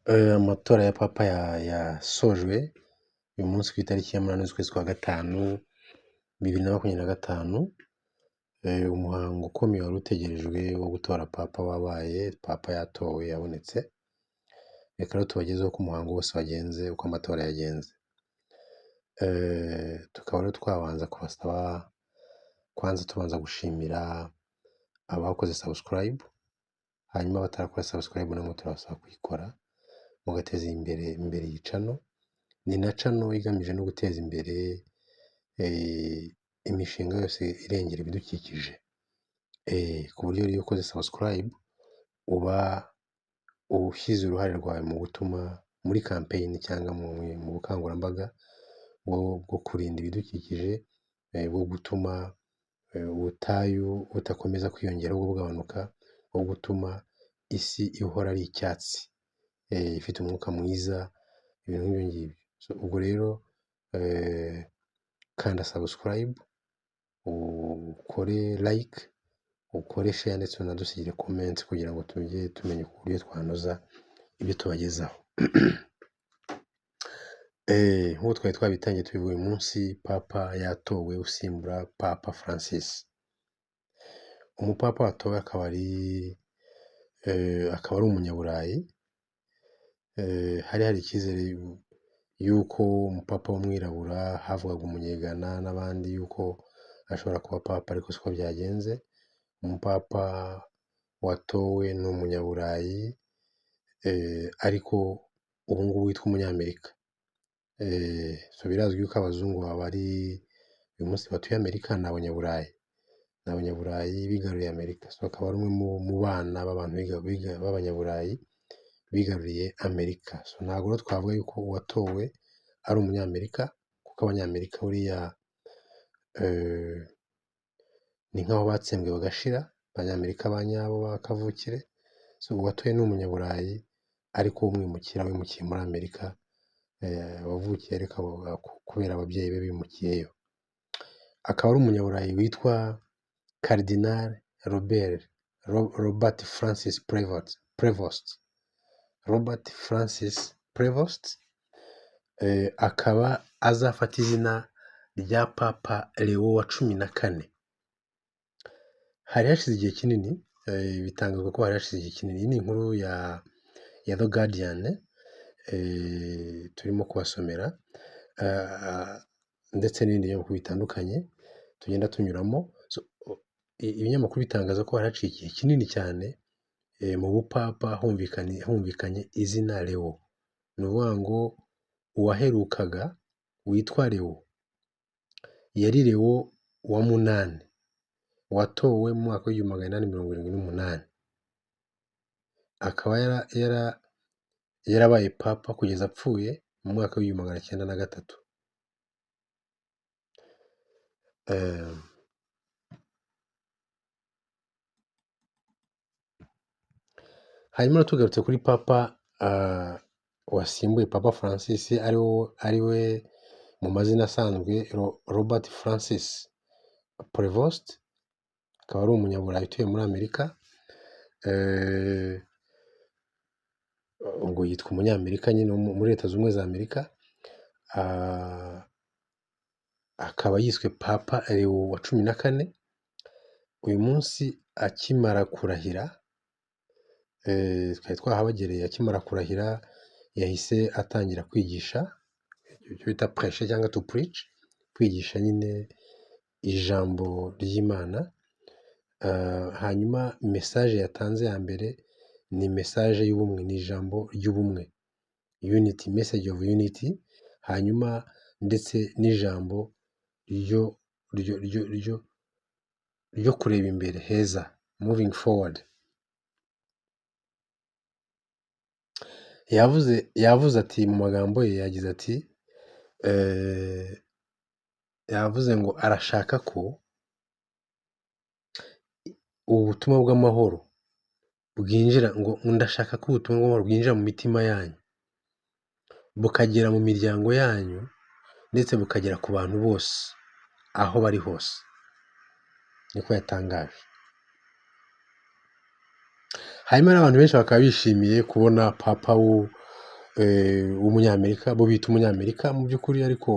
Amatora ya papa yasojwe uyu munsi ku itariki ya 8 z'ukwezi kwa gatanu 2025. Umuhango ukomeye wari utegerejwe wo gutora papa wabaye, papa yatowe yabonetse. Reka rero tubagezeho uko umuhango wose wagenze, uko amatora yagenze. Tukaba rero twabanza kubasaba, kwanza tubanza gushimira abakoze subscribe, hanyuma batarakora subscribe namwe turabasaba kuyikora mugateza imbere iyi channel. Ni na channel igamije no guteza imbere imishinga yose irengera ibidukikije, ku buryo iyo ukoze subscribe uba ushyize uruhare rwawe mu gutuma muri campaign cyangwa mu bukangurambaga bwo kurinda ibidukikije, bwo gutuma ubutayu budakomeza kwiyongera ahubwo bugabanuka, bwo gutuma isi ihora ari icyatsi, ifite umwuka mwiza, ibintu nk'ibyo ngibyo. Ubwo rero kanda subscribe, ukore like, ukore share ndetse unadusigire comment kugira ngo tujye tumenya uburyo twanoza ibyo tubagezaho. Nk'uko twari twabitangiye tubivuga, uyu munsi papa yatowe usimbura Papa Francis. Umupapa watowe akaba ari umunyaburayi. Hari icyizere yuko umupapa w'umwirabura, havugaga umunyegana n'abandi yuko ashobora kuba papa, ariko siko byagenze. Umupapa watowe ni umunyaburayi, ariko ubu ngubu witwa umunyamerika. Birazwi yuko abazungu bari uyu munsi batuye Amerika ni abanyaburayi bigaruriye Amerika. Akaba ari umwe mu bana b'abantu b'abanyaburayi bigaruriye Amerika. Ntabwo rero twavuga yuko uwatowe ari umunyamerika, kuko abanyamerika buriya ni nk'aho batsembwe bagashira, abanyamerika ba nyabo bakavukire. Uwatowe ni umunyaburayi ariko w'umwimukira, wimukiye muri Amerika, wavukiye ariko kubera ababyeyi be bimukiyeyo. Akaba ari umunyaburayi witwa Cardinal Robert Francis Prevost. Robert Francis Prevost akaba azafata izina rya Papa Leo wa 14. Hari hashize igihe kinini, bitangazwa ko hari hashize igihe kinini. Iyi ni inkuru ya The Guardian turimo kubasomera, ndetse n'ibindi binyamakuru bitandukanye tugenda tunyuramo. Ibinyamakuru bitangaza ko hari haciye igihe kinini cyane mu bupapa humvikanye izina Leo. Ni ukuvuga ngo uwaherukaga witwa Leo yari Leo wa 8, watowe mu mwaka w'1878. Akaba yarabaye papa kugeza apfuye mu mwaka w'1903. Hanyuma tugarutse kuri papa wasimbuye Papa Francis, ari we mu mazina asanzwe Robert Francis Prevost. Akaba ari umunyaburayi utuye muri Amerika. Ubwo yitwa umunyamerika nyine muri Leta Zunze Ubumwe za Amerika. Akaba yiswe Papa Leo wa 14. Uyu munsi akimara kurahira, twari twahabagereye, akimara kurahira yahise atangira kwigisha, icyo bita prêcher cyangwa to preach, kwigisha nyine ijambo ry'Imana. Hanyuma message yatanze ya mbere ni message y'ubumwe, ni ijambo ry'ubumwe, unity, message of unity. Hanyuma ndetse n'ijambo ryo kureba imbere heza, moving forward. Yavuze ati, mu magambo ye yagize ati, yavuze ngo arashaka ko ubutumwa bw'amahoro bwinjira, ngo ndashaka ko ubutumwa bw'amahoro bwinjira mu mitima yanyu, bukagera mu miryango yanyu, ndetse bukagera ku bantu bose aho bari hose. Niko yatangaje. Hanyuma n'abantu benshi bakaba bishimiye kubona papa w'umunyamerika, bo bita umunyamerika mu by'ukuri, ariko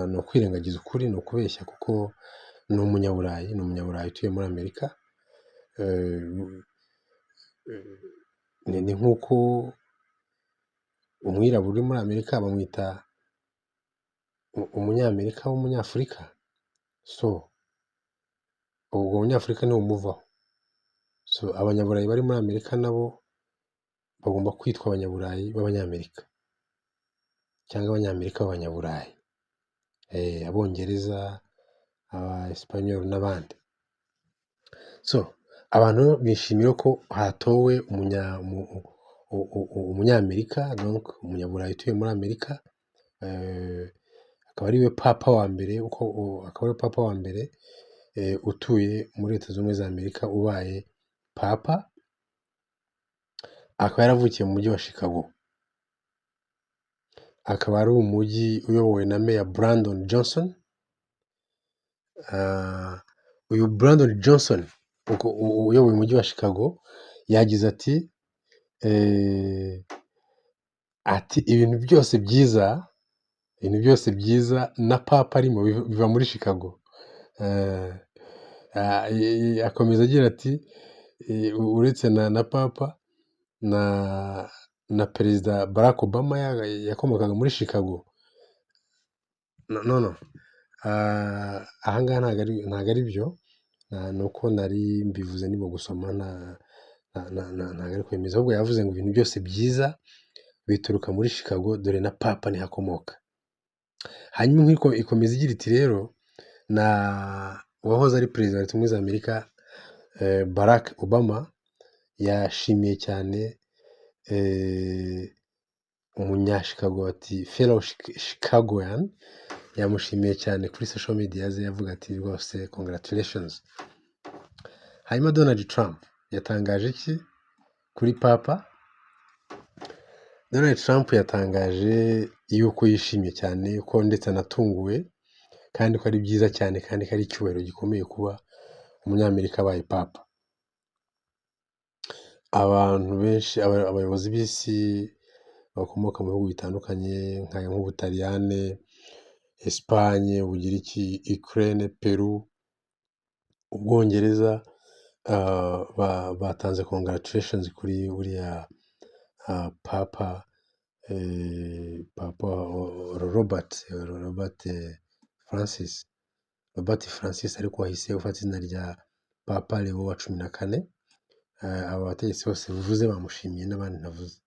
ni ukwirengagiza ukuri, ni ukubeshya, kuko ni umunyaburayi utuye muri Amerika. Ni nk'uko umwirabura uri muri Amerika bamwita umunyamerika w'umunyafurika, so ubwo umunyafurika niwe umuvaho. So abanyaburayi bari muri Amerika nabo bagomba kwitwa abanyaburayi b'abanyamerika, cyangwa abanyamerika b'abanyaburayi, abongereza, abaesipanyoli n'abandi. So abantu bishimira ko hatowe umunyamerika, donc umunyaburayi utuye muri Amerika, akaba ariwe papa wa mbere utuye muri Leta Zunze Ubumwe za Amerika, ubaye papa. Akaba yaravukiye mu mujyi wa Chicago, akaba ari umujyi uyobowe na Meya Brandon Johnson. Uyu Brandon Johnson uyoboye umujyi wa Chicago yagize ati ibintu byose byiza na papa arimo biva muri Chicago. Akomeza agira ati uretse na papa na perezida Barack Obama yakomokaga muri Chicago. No. Ahangaha ntabwo ari byo, ni uko nari mbivuze ndimo gusoma, ntabwo ari kwemeza, ahubwo yavuze ngo ibintu byose byiza bituruka muri Chicago, dore na papa niho akomoka. Hanyuma ikomeza igira iti rero, na uwahoze ari perezida wa Leta Zunze Ubumwe za Amerika Barack Obama yashimiye cyane umunyashikago, ati fellow Chicagoan, yamushimiye cyane kuri social media ze, yavuga ati rwose congratulations. Hanyuma Donald Trump yatangaje iki kuri papa? Donald Trump yatangaje yuko yishimye cyane, ko ndetse anatunguwe, kandi ko ari byiza cyane, kandi ko ari icyubahiro gikomeye kuba umunyamerika abaye papa. Abantu benshi, abayobozi b'isi bakomoka mu bihugu bitandukanye nk'Ubutaliyane, Espagne, Ubugiriki, Ukraine, Peru, Ubwongereza, batanze congratulations kuri uriya papa Robert Francis, ariko wahise ufata izina rya papa Leo wa 14. Aba bategetsi bose bivuze bamushimiye, n'abandi ntavuze.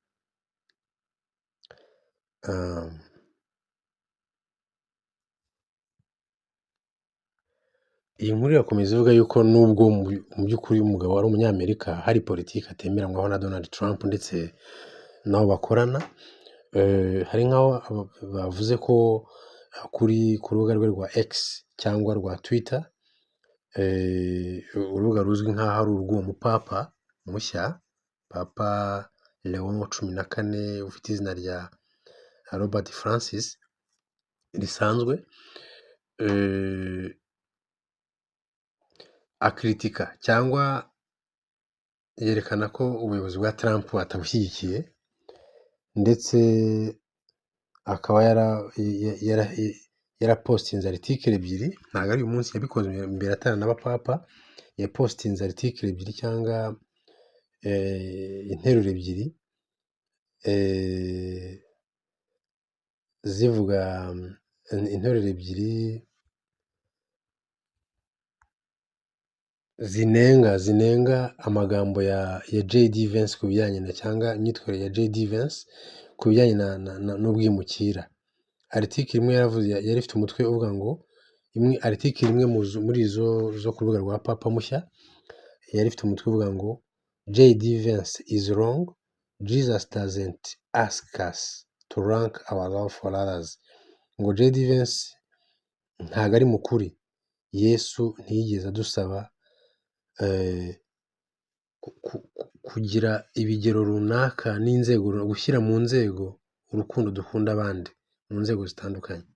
Iyi nkuru irakomeza ivuga yuko nubwo mu by'ukuri umugabo ari umunyamerika, hari politiki atemeranywaho na Donald Trump ndetse nabo bakorana. Hari nk'aho bavuze ko ku rubuga rwe rwa X cyangwa rwa Twitter, urubuga ruzwi nk'aho ari urw'uwo mupapa mushya, papa Leo wa 14, ufite izina rya Robert Francis risanzwe, akritika cyangwa yerekana ko ubuyobozi bwa Trump atabushyigikiye, ndetse akaba yarapostinze article ebyiri. Ntabwo ari uyu munsi yabikoze, mbere atana n'abapapa, yapostinze article ebyiri cyangwa interuro ebyiri zivuga, interuro ebyiri zinenga amagambo ya JD Vance ku bijyanye cyangwa imyitwarire ya JD Vance ku bijyanye n'ubwimukira. Article imwe yari ifite umutwe uvuga ngo, article imwe muri zo ku rubuga rwa papa mushya, yari ifite umutwe uvuga ngo JD Vance is wrong, Jesus doesn't ask us to rank our love for others. Ngo JD Vance ntabwo ari mukuri, Yesu ntiyigeze adusaba kugira ibigero runaka n'inzego, gushyira mu nzego urukundo dukunda abandi mu nzego zitandukanye.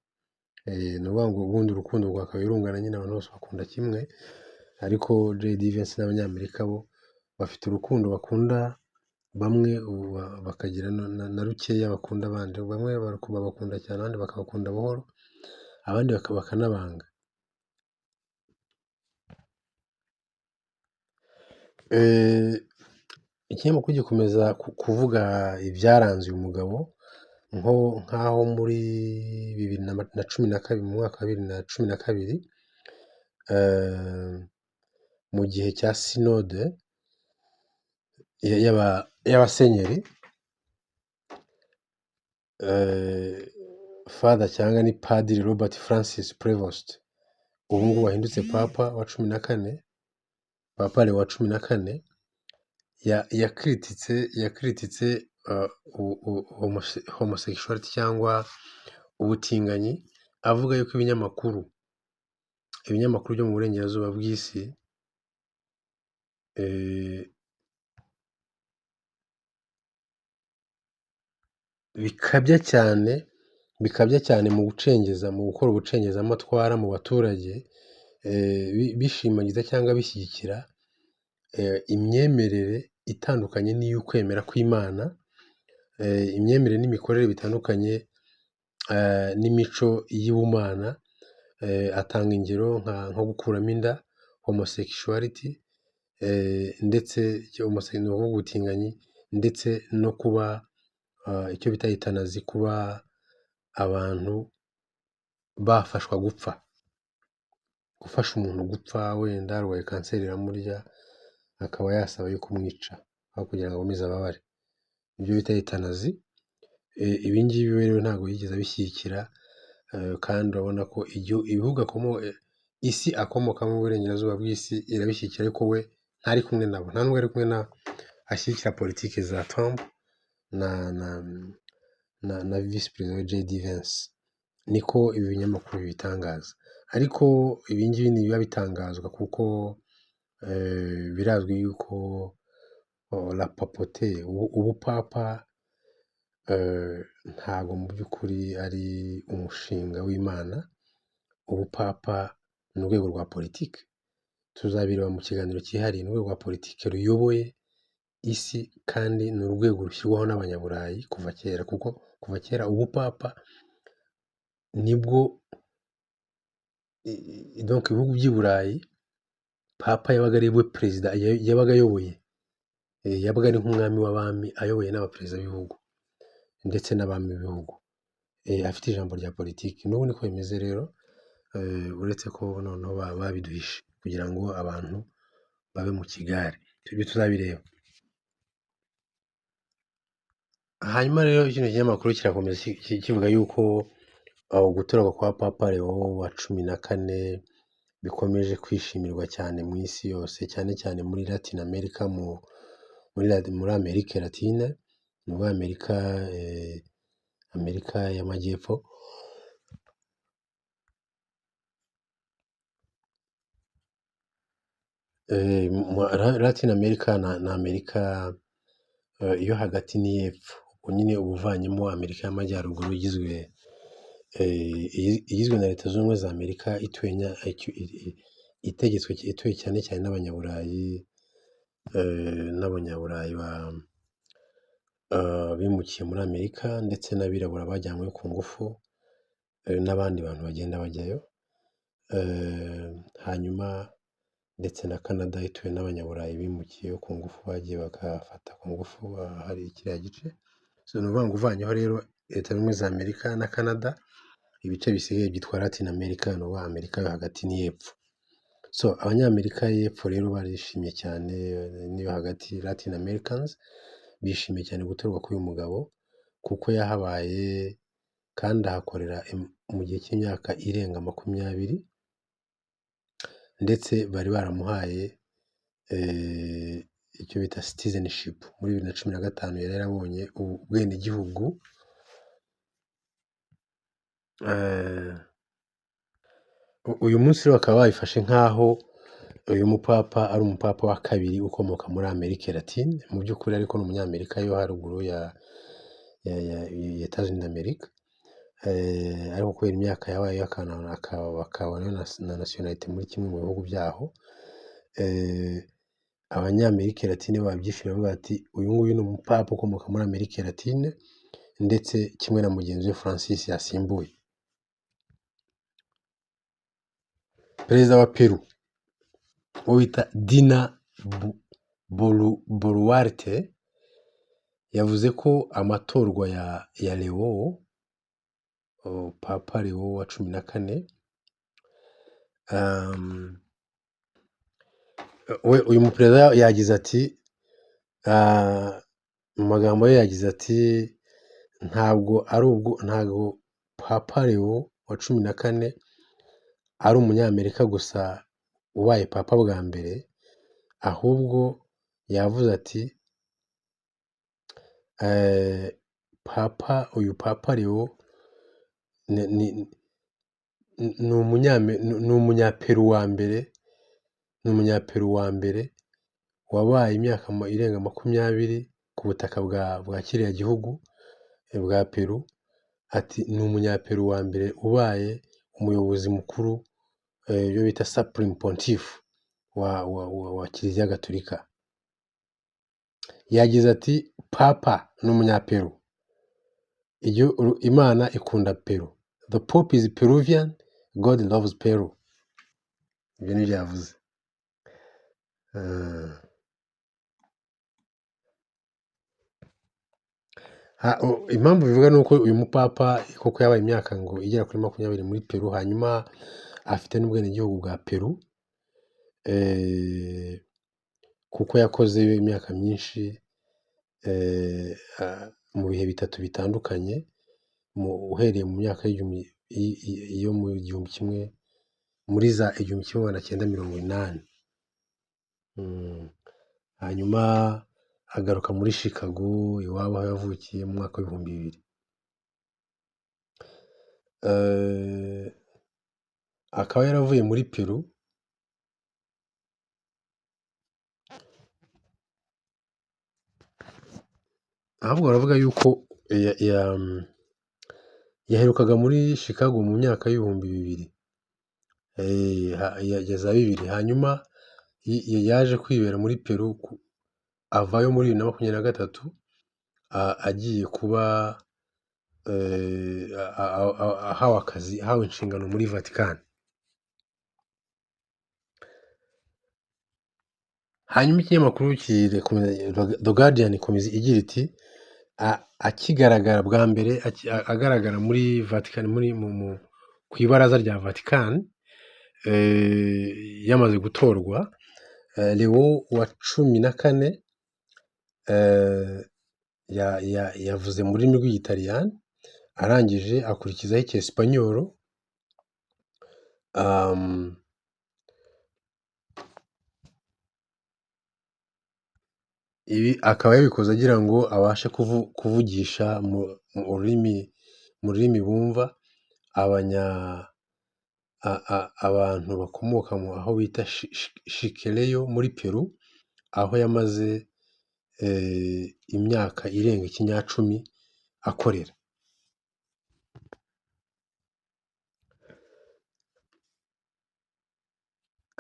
Ni ukuvuga ngo ubundi urukundo rwakabaye rungana, nyine abantu bose bakunda kimwe, ariko JD Vance n'abanyamerika bo bafite urukundo bakunda bamwe bakagira na rukeya bakunda abandi, bamwe babakunda cyane abandi bakabakunda buhoro, abandi bakanabanga. Ikinyamakuru gikomeza kuvuga ibyaranze uyu mugabo nk'aho muri mu mwaka wa 2012 mu gihe cya sinode y'abasenyeri, Father cyangwa ni Padiri Robert Francis Prevost ubu ngubu wahindutse Papa wa 14, Papa Leo wa 14, yakrititse homosexuality cyangwa ubutinganyi, avuga yuko ibinyamakuru byo mu burengerazuba bw'isi bikabya cyane mu gukora ubucengezamatwara mu baturage, bishimagiza cyangwa bishyigikira imyemerere itandukanye n'iy'ukwemera kw'Imana, imyemerere n'imikorere bitandukanye n'imico y'ubumana. Atanga ingero nko gukuramo inda, homosexuality, ndetse ubutinganyi, ndetse no kuba icyo bita euthanasie, kuba abantu bafashwa gufasha umuntu gupfa, wenda arwaye kanseri iramurya akaba yasaba yo kumwica aho kugira ngo akomeze ababare, ibyo bita euthanasie. Ibi ngibi rero ntabwo yigeze abishyigikira, kandi urabona ko ibihugu isi akomokamo mu burengerazuba bw'isi irabishyigikira, ariko we ntari kumwe nabo, nta nubwo ari kumwe na ashyigikira politiki za Trump na visi perezida we JD Vance. Niko ibi binyamakuru bibitangaza, ariko ibi ngibi ntibiba bitangazwa kuko birazwi yuko la papote, ubupapa ntabwo mu by'ukuri ari umushinga w'Imana. Ubupapa ni urwego rwa politiki, tuzabireba mu kiganiro cyihariye. Ni urwego rwa politiki ruyoboye isi, kandi ni urwego rushyirwaho n'abanyaburayi kuva kera, kuko kuva kera ubupapa nibwo donc ibihugu by'i Burayi, papa yabaga ari we perezida, yabaga ayoboye, yabaga ari nk'umwami w'abami ayoboye n'abaperezida b'ibihugu ndetse n'abami b'ibihugu, afite ijambo rya politiki. N'ubu niko bimeze rero, uretse ko noneho babiduhishe kugira ngo abantu babe mu kigare. Ibyo tuzabireba. Hanyuma rero kino kinyamakuru kirakomeza kivuga yuko gutorwa kwa Papa Leo wa 14 bikomeje kwishimirwa cyane mu isi yose, cyane cyane muri Latin America, muri Amerika Latine, muri Amerika y'Amajyepfo. Latin America na Amerika yo hagati n'iy'epfo, ubwo nyine uba uvanyemo Amerika y'Amajyaruguru igizwe na Leta Zunze Ubumwe za Amerika, ituwe cyane cyane n'abanyaburayi, bimukiye muri Amerika, ndetse n'abirabura bajyanywe ku ngufu, n'abandi bantu bagenda bajyayo. Hanyuma ndetse na Canada ituwe n'abanyaburayi bimukiye ku ngufu, bagiye bakafata ku ngufu hari kiriya gice. So ni ukuvuga ngo uvanyeho rero Leta Zunze Ubumwe za Amerika na Canada, ibice bisigaye byitwa Latin America, ni ukuvuga Amerika yo hagati n'iy'epfo. So abanyamerika y'epfo rero barishimye cyane, n'iyo hagati Latin Americans bishimiye cyane gutorwa k'uyu mugabo, kuko yahabaye kandi ahakorera mu gihe cy'imyaka irenga 20, ndetse bari baramuhaye icyo bita citizenship muri 2015. yari yarabonye ubwenegihugu. Uyu munsi rero bakaba bayifashe nk'aho uyu mupapa ari umupapa wa kabiri ukomoka muri Amerika Latine, mu by'ukuri ariko ni umunyamerika yo haruguru ya Etats Unis d'Amerique, ariko kubera imyaka yabaye akabona na nationalite muri kimwe mu bihugu byaho, abanyamerika latine babyishimira bavuga bati uyu nguyu ni umupapa ukomoka muri Amerika latine ndetse kimwe na mugenzi we Francis yasimbuye. Perezida wa Peru uwo bita Dina Boluarte yavuze ko amatorwa ya Leo Papa Leo wa 14 uyu muperezida yagize ati mu magambo ye yagize ati ntabwo Papa Leo wa 14 ari umunyamerika gusa ubaye papa bwa mbere, ahubwo yavuze ati uyu Papa Leo ni umunyaperu wa mbere wabaye imyaka irenga 20 ku butaka bwa kiriya gihugu bwa Peru. Ati ni umunyaperu wa mbere ubaye umuyobozi mukuru ibyo bita Supreme Pontiff wa Kiliziya Gatolika. Yagize ati Papa ni umunyaperu, Imana ikunda Peru, the Pope is Peruvian, God loves Peru. Ibyo ni byo yavuze. Impamvu bivuga ni uko uyu mupapa koko yabaye imyaka ngo igera kuri 20 muri Peru, hanyuma afite n'ubwenegihugu bwa Peru kuko yakoze imyaka myinshi mu bihe bitatu bitandukanye, uhereye mu myaka yo mu 1980 hanyuma agaruka muri Chicago iwabo aho yavukiye mu mwaka w'2000. Akaba yaravuye muri Peru ahubwo baravuga yuko yaherukaga muri Chicago mu myaka y'2000 yageza 2000, hanyuma yaje kwibera muri Peru avayo muri 2023 agiye kuba ahawe inshingano muri Vatican. Hanyuma ikinyamakuru The Guardian ikomeza igira iti akigaragara bwa mbere agaragara muri Vatican ku ibaraza rya Vatican yamaze gutorwa, Leo wa 14 yavuze mu rurimi rw'Igitaliyani, arangije akurikizaho Icyesipanyolo, ibi akaba yabikoze agira ngo abashe kuvugisha mu rurimi bumva abantu bakomoka mu aho bita Chiclayo muri Peru, aho yamaze imyaka irenga ikinyacumi akorera.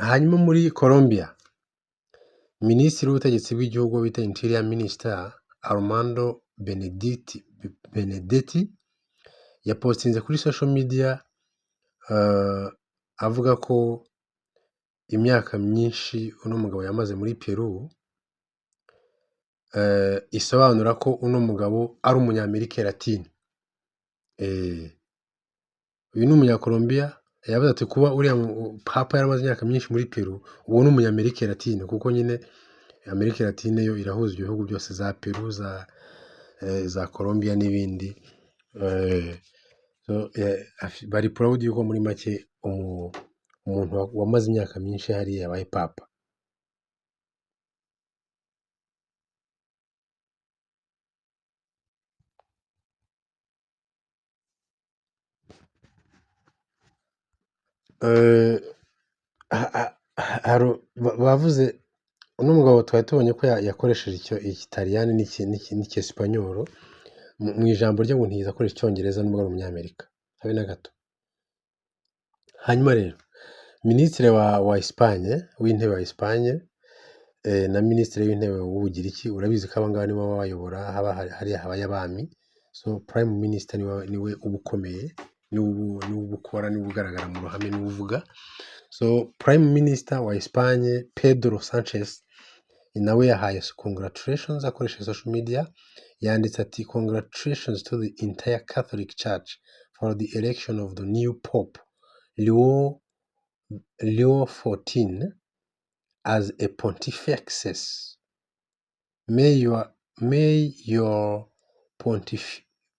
Hanyuma muri Colombia, Minisitiri w'ubutegetsi bw'igihugu bita Interior Minister Armando Benedetti yapostinze kuri social media avuga ko imyaka myinshi uno mugabo yamaze muri Peru isobanura ko uno mugabo ari umunyamerika latine. Uyu ni umunyakolombia yavuze ati kuba uriya papa yaramaze imyaka myinshi muri Peru, uwo ni umunyamerika latine, kuko nyine Amerika latine yo irahuza ibihugu byose za Peru za Colombia n'ibindi. Bari proud yuko muri make umuntu wamaze imyaka myinshi hariya yabaye papa. Bavuze uno mugabo twari tubonye ko yakoresheje Igitaliyani n'Icyesipanyolo mu ijambo rye, ngo ntiyiza akoresha Icyongereza n'ubwo ari umunyamerika habe na gato. Hanyuma rero Minisitiri wa Espagne w'intebe wa Espagne na minisitiri w'intebe w'Ubugiriki, urabizi ko aba ngaba nibo baba bayobora, hariya habayo abami, so prime minister niwe uba ukomeye, niwe uba ukora, niwe ugaragara mu ruhame, niwe uvuga. So prime minister wa Espagne Pedro Sanchez nawe yahaye congratulations akoresheje social media, yanditse ati congratulations to the entire Catholic Church for the election of the new Pope Leo XIV as a pontifex. May your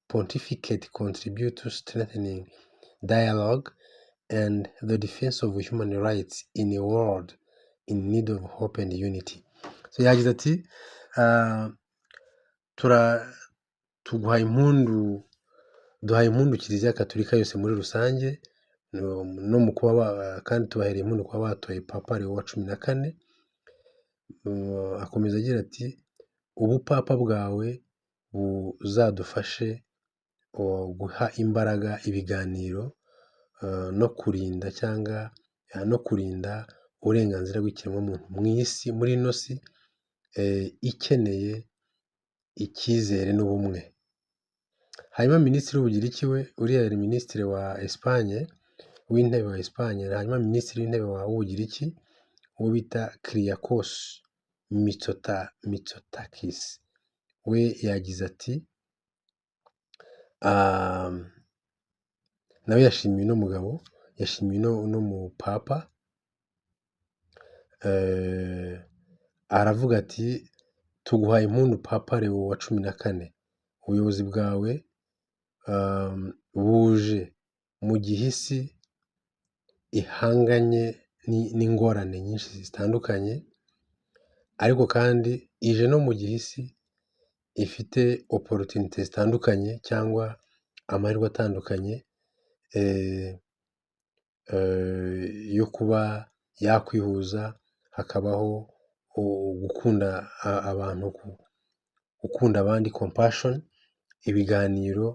pontificate contribute to strengthening dialogue and the defense of human rights in a world in need of hope and unity. So yagize ati duhaye impundu Kiliziya Gatolika yose muri rusange, no mu kuba kandi tubahereye impundu kuba batoye Papa Leo wa 14. Akomeza agira ati ubupapa bwawe buzadufashe guha imbaraga ibiganiro no kurinda uburenganzira bw'ikiremwamuntu mu isi, muri ino si ikeneye icyizere n'ubumwe. Hanyuma minisitiri w'Ubugiriki we, uriya yari minisitiri w'intebe wa Espagne, hanyuma minisitiri w'intebe w'Ubugiriki uwo bita Kyriakos Mitsotakis we yagize ati nawe yashimiye uno mugabo, yashimiye uno mupapa, aravuga ati tuguhaye impundu Papa Leo wa 14, ubuyobozi bwawe buje mu gihe isi ihanganye n'ingorane nyinshi zitandukanye, ariko kandi ije no mu gihe isi ifite opportunity zitandukanye cyangwa amahirwe atandukanye yo kuba yakwihuza, hakabaho gukunda abantu, gukunda abandi, compassion, ibiganiro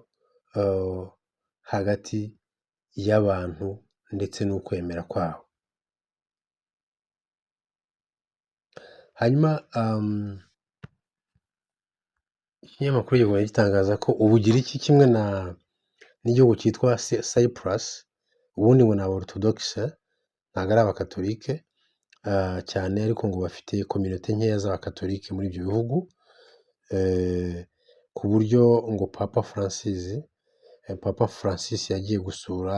hagati y'abantu ndetse n'ukwemera kwabo. Hanyuma ikinyamakuru gihora gitangaza ko Ubugiriki kimwe n'igihugu cyitwa Cyprus, ubundi ngo ni aba-orthodox, ntabwo ari abakatolike cyane, ariko ngo bafite community nkeya z'abakatolike muri ibyo bihugu, ku buryo ngo Papa Francis yagiye gusura